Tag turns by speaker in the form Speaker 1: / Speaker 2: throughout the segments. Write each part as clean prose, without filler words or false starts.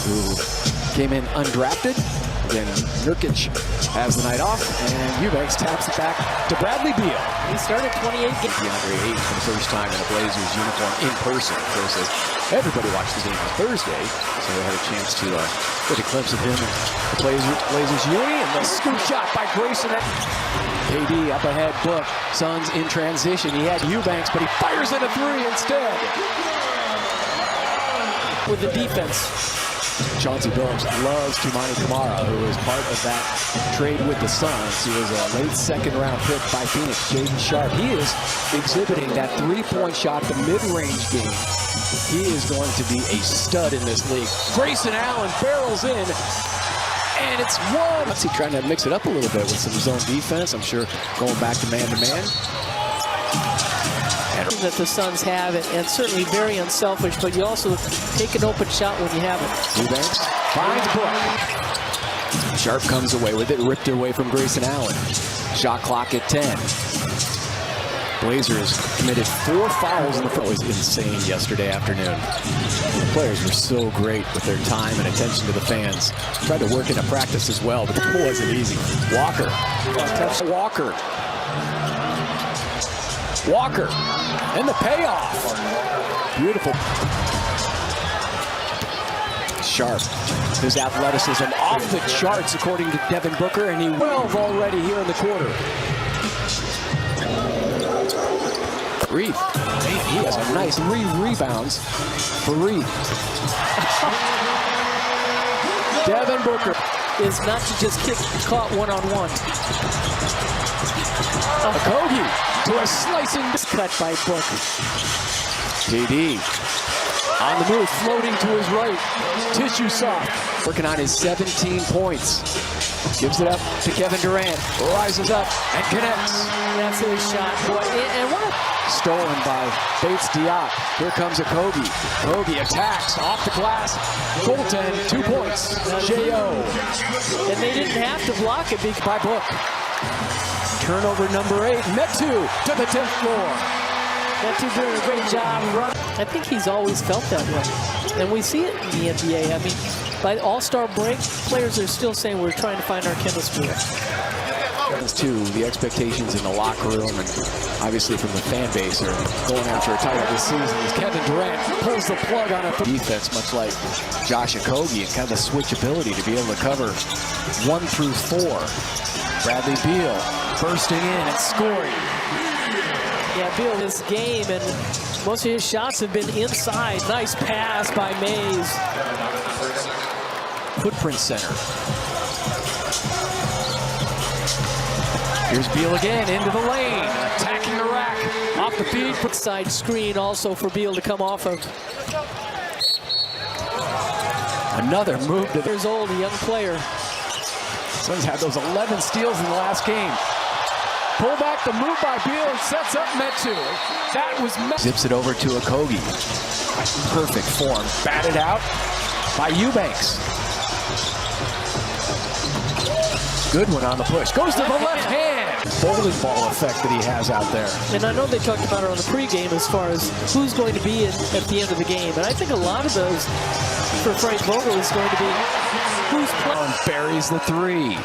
Speaker 1: who came in undrafted. Again, Nurkic has the night off, and Eubanks taps it back to Bradley Beal.
Speaker 2: He started 28 games.
Speaker 1: DeAndre Ayton for the first time in a Blazers uniform in person. Of course, everybody watched the game on Thursday, so they had a chance to get a glimpse of him in the Blazers uni, and the scoop shot by Grayson. KD up ahead, Book. Suns in transition. He had Eubanks, but he fires in a three instead.
Speaker 2: With the defense.
Speaker 1: Chauncey Billups loves Toumani Camara, who was part of that trade with the Suns. He was a late second-round pick by Phoenix. Jaden Sharp, he is exhibiting that three-point shot, the mid-range game. He is going to be a stud in this league. Grayson Allen barrels in, and it's one. He's trying to mix it up a little bit with some zone defense. I'm sure going back to man-to-man.
Speaker 2: That the Suns have, and certainly very unselfish, but you also take an open shot when you have it.
Speaker 1: Eubanks finds Book. Sharp comes away with it, ripped away from Grayson Allen. Shot clock at 10. Blazers committed 4 fouls in the front. It was insane yesterday afternoon. The players were so great with their time and attention to the fans. Tried to work into practice as well, but it wasn't easy. Walker. Walker. And the payoff. Beautiful. Sharp. His athleticism off the charts according to Devin Booker, and he 12 already here in the quarter. Reed. Man, he has a nice 3 rebounds for Reed. Devin Booker
Speaker 2: is not to just kick caught one-on-one.
Speaker 1: Okogie to a slicing
Speaker 2: cut by Book.
Speaker 1: KD on the move, floating to his right. Tissue soft, working on his 17 points. Gives it up to Kevin Durant. Rises up and connects.
Speaker 2: That's his shot. And what
Speaker 1: stolen by Bates Diop. Here comes Okogie. Okogie attacks off the glass. Goaltend, 2 points. J.O.
Speaker 2: And they didn't have to block it
Speaker 1: by Book. Turnover number 8. Metu to the 10th floor.
Speaker 2: Metu doing a great job. I think he's always felt that way. And we see it in the NBA. I mean, by All-Star break, players are still saying we're trying to find our chemistry.
Speaker 1: Too, the expectations in the locker room and obviously from the fan base are going after a title this season as Kevin Durant pulls the plug on a defense, much like Josh Okogie, and kind of the switchability to be able to cover 1 through 4. Bradley Beal bursting in and scoring.
Speaker 2: Yeah, Beal, this game, and most of his shots have been inside. Nice pass by Mays.
Speaker 1: Footprint center. Here's Beal again into the lane, attacking the rack. Off the feed.
Speaker 2: Side screen also for Beal to come off of.
Speaker 1: Another move to
Speaker 2: years old, a young player.
Speaker 1: Suns had those 11 steals in the last game. Pull back the move by Beal and sets up Metu. That was zips it over to Okogie. Perfect form. Batted out by Eubanks. Good one on the push. Goes to the left hand. Bowling ball effect that he has out there.
Speaker 2: And I know they talked about it on the pregame as far as who's going to be at the end of the game. And I think a lot of those for Frank Vogel is going to be who's playing.
Speaker 1: Buries the 3.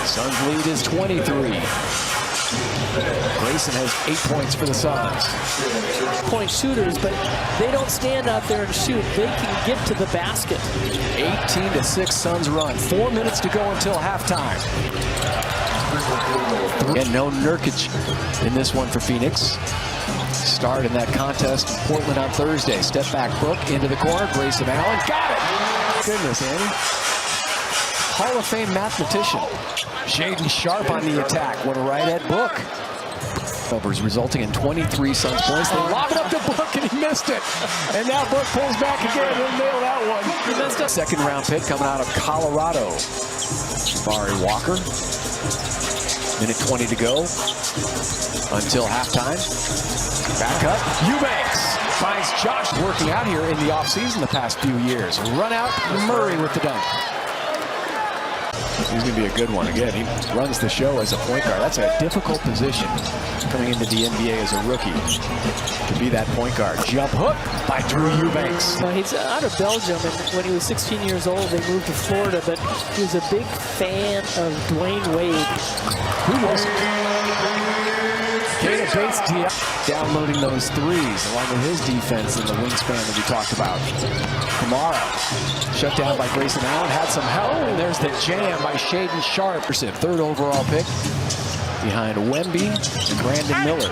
Speaker 1: Suns lead is 23. Grayson has 8 points for the Suns.
Speaker 2: Point shooters, but they don't stand out there and shoot. They can get to the basket.
Speaker 1: 18-6 Suns run. 4 minutes to go until halftime. And no Nurkic in this one for Phoenix. Start in that contest in Portland on Thursday. Step back Book into the corner. Grayson Allen got it. Goodness, Annie. Hall of Fame mathematician. Jaden Sharp on the attack. Went right at Book. Overs resulting in 23 Suns points. They lob it up to Book and he missed it. And now Book pulls back again. He'll nail that one. He missed it. Second round pick coming out of Colorado. Barry Walker. Minute 20 to go until halftime. Back up. Eubanks finds Josh working out here in the offseason the past few years. Run out. Murray with the dunk. He's going to be a good one. Again, he runs the show as a point guard. That's a difficult position coming into the NBA as a rookie to be that point guard. Jump hook by Drew Eubanks.
Speaker 2: He's out of Belgium, and when he was 16 years old, they moved to Florida, but he was a big fan of Dwayne Wade.
Speaker 1: Who wasn't? Kata Bates downloading those threes along with his defense in the wingspan that we talked about. Kamara shut down by Grayson Allen, had some help, and there's the jam by Shaedon Sharpe. Third overall pick behind Wemby and Brandon Miller.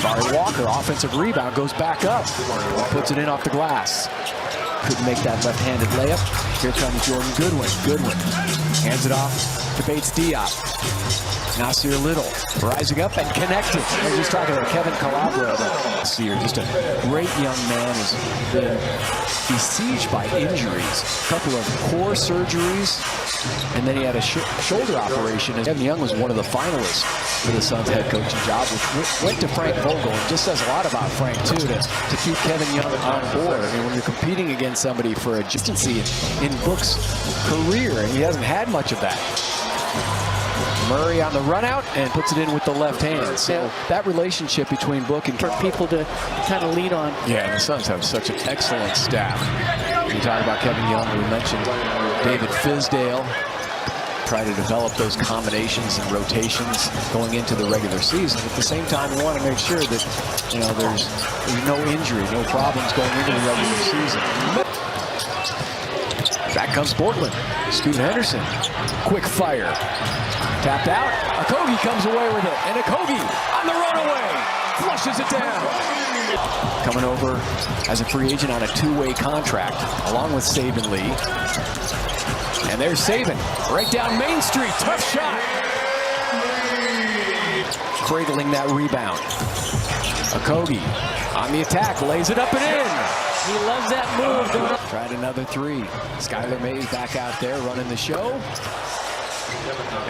Speaker 1: Barry Walker, offensive rebound, goes back up, puts it in off the glass. Couldn't make that left-handed layup. Here comes Jordan Goodwin. Goodwin hands it off to Bates Diop. Nasir Little rising up and connected. I was just talking about Kevin Calabro this year. Just a great young man who's been besieged by injuries. A couple of core surgeries, and then he had a shoulder operation. Kevin Young was one of the finalists for the Suns head coaching job, which went to Frank Vogel, and just says a lot about Frank, too, to keep Kevin Young on board. I mean, when you're competing against somebody for a consistency in Book's career, and he hasn't had much of that. Murray on the run out and puts it in with the left hand. So that relationship between Book and
Speaker 2: for people to kind of lean on.
Speaker 1: Yeah, the Suns have such an excellent staff. You talk about Kevin Young, we mentioned David Fizdale. Try to develop those combinations and rotations going into the regular season. At the same time, we want to make sure that, you know, there's no injury, no problems going into the regular season. Back comes Portland. Scoot Henderson, quick fire. Tapped out, Okogie comes away with it, and Okogie on the runaway, flushes it down. Coming over as a free agent on a two-way contract, along with Saban Lee. And there's Saban, right down Main Street, tough shot. Cradling that rebound. Okogie on the attack, lays it up and in.
Speaker 2: He loves that move.
Speaker 1: Tried another three. Skylar Mays back out there running the show.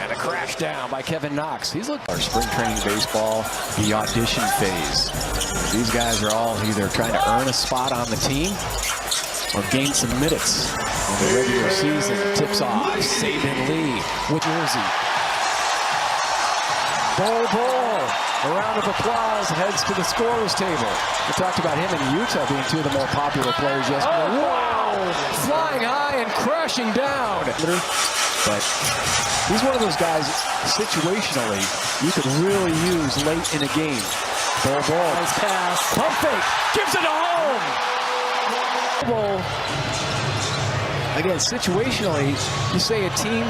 Speaker 1: And a crash down by Kevin Knox. He's looked our spring training baseball, the audition phase. These guys are all either trying to earn a spot on the team or gain some minutes in the regular season. Tips off. Saban Lee with Jersey. Bol. A round of applause heads to the scorer's table. We talked about him in Utah being two of the more popular players yesterday. Wow! Flying high and crashing down. But he's one of those guys, situationally, you could really use late in a game. Bol.
Speaker 2: Nice pass.
Speaker 1: Pump fake. Gives it to home.
Speaker 2: Bol.
Speaker 1: Again, situationally, you say a team,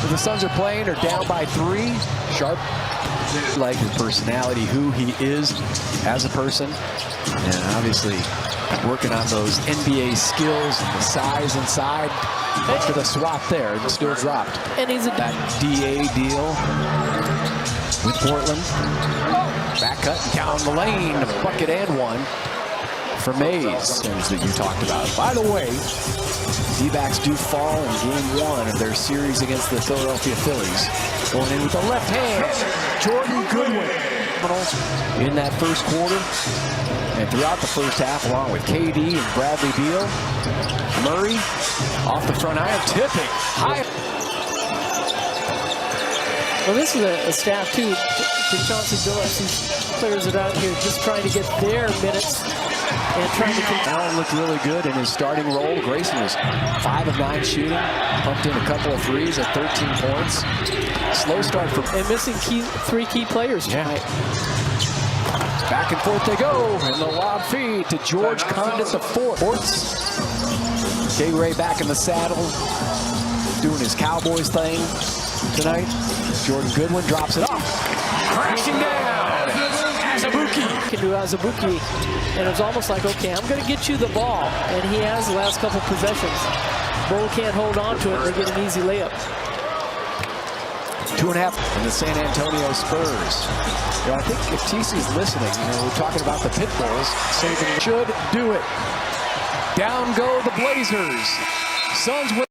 Speaker 1: if the Suns are playing, are down by 3. Sharpe, like his personality, who he is as a person, and obviously working on those NBA skills and the size inside. Look for the swap there, and still dropped.
Speaker 2: And he's
Speaker 1: that DA deal with Portland. Back cut down the lane, a bucket and one for Mays, things that you talked about. By the way, D-backs do fall in game 1 of their series against the Philadelphia Phillies. Going in with the left hand, Jordan Goodwin in that first quarter. And throughout the first half, along with KD and Bradley Beal, Murray off the front iron, tipping high.
Speaker 2: Well, this is a staff, too, for Chauncey Billups. These players are out here just trying to get their minutes and trying to keep.
Speaker 1: Allen looked really good in his starting role. Grayson was 5 of 9 shooting, pumped in a couple of threes at 13 points. Slow start for...
Speaker 2: And missing 3 key players tonight.
Speaker 1: Back and forth they go, and the lob feed to George Condit the fourth. K-Ray back in the saddle, doing his Cowboys thing tonight. Jordan Goodwin drops it off, crashing down. Azubuike.
Speaker 2: Can do Azubuike, and it's almost like, okay, I'm going to get you the ball, and he has the last couple possessions. Bol can't hold on to it, and they get an easy layup.
Speaker 1: 2.5 in the San Antonio Spurs. You know, I think if TC's listening, you know, we're talking about the pit bulls. Saban should do it. Down go the Blazers. Suns win.